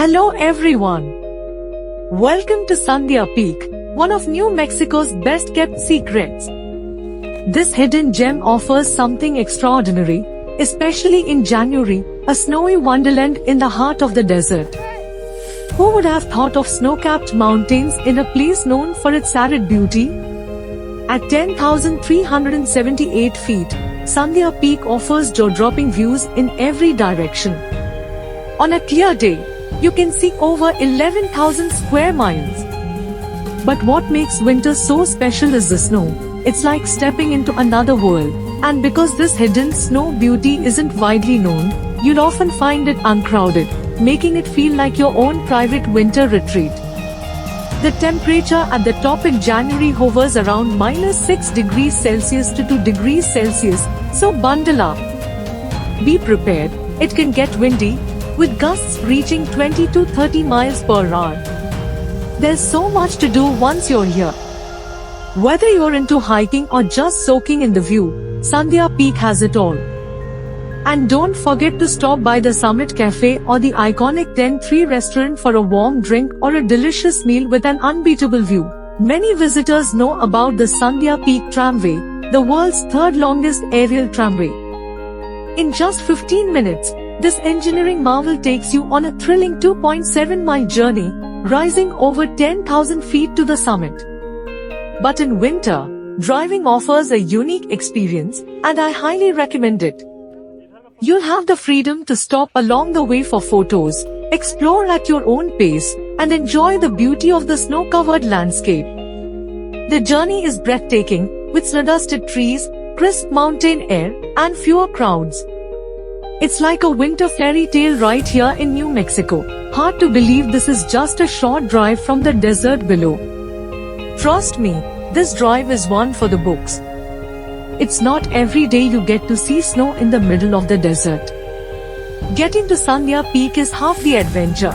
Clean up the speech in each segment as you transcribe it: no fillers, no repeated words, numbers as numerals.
Hello everyone. Welcome to Sandia Peak, one of New Mexico's best kept secrets. This hidden gem offers something extraordinary, especially in January, a snowy wonderland in the heart of the desert. Who would have thought of snow-capped mountains in a place known for its arid beauty? At 10,378 feet, Sandia Peak offers jaw-dropping views in every direction. On a clear day, you can see over 11,000 square miles. But what makes winter so special is the snow. It's like stepping into another world. And because this hidden snow beauty isn't widely known, you'll often find it uncrowded, making it feel like your own private winter retreat. The temperature at the top in January hovers around -6 degrees Celsius to 2 degrees Celsius, so bundle up. Be prepared, it can get windy, with gusts reaching 20 to 30 miles per hour. There's so much to do once you're here. Whether you're into hiking or just soaking in the view, Sandia Peak has it all. And don't forget to stop by the Summit Cafe or the iconic 10-3 restaurant for a warm drink or a delicious meal with an unbeatable view. Many visitors know about the Sandia Peak Tramway, the world's third longest aerial tramway. In just 15 minutes, this engineering marvel takes you on a thrilling 2.7-mile journey, rising over 10,000 feet to the summit. But in winter, driving offers a unique experience, and I highly recommend it. You'll have the freedom to stop along the way for photos, explore at your own pace, and enjoy the beauty of the snow-covered landscape. The journey is breathtaking, with snow-dusted trees, crisp mountain air, and fewer crowds. It's like a winter fairy tale right here in New Mexico. Hard to believe this is just a short drive from the desert below. Trust me, this drive is one for the books. It's not every day you get to see snow in the middle of the desert. Getting to Sandia Peak is half the adventure.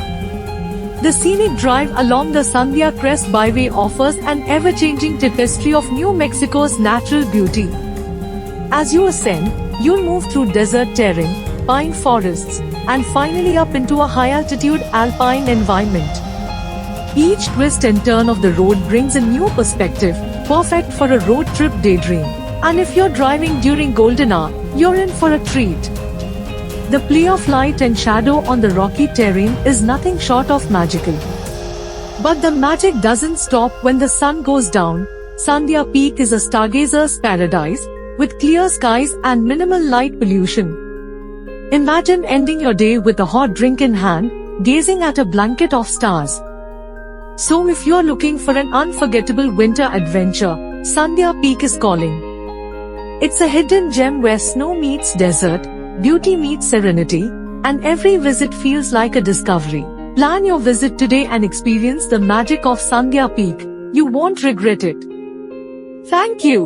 The scenic drive along the Sandia Crest Byway offers an ever-changing tapestry of New Mexico's natural beauty. As you ascend, you'll move through desert terrain, pine forests, and finally up into a high-altitude alpine environment. Each twist and turn of the road brings a new perspective, perfect for a road trip daydream. And if you're driving during golden hour, you're in for a treat. The play of light and shadow on the rocky terrain is nothing short of magical. But the magic doesn't stop when the sun goes down. Sandia Peak is a stargazer's paradise, with clear skies and minimal light pollution. Imagine ending your day with a hot drink in hand, gazing at a blanket of stars. So if you're looking for an unforgettable winter adventure, Sandia Peak is calling. It's a hidden gem where snow meets desert, beauty meets serenity, and every visit feels like a discovery. Plan your visit today and experience the magic of Sandia Peak. You won't regret it. Thank you.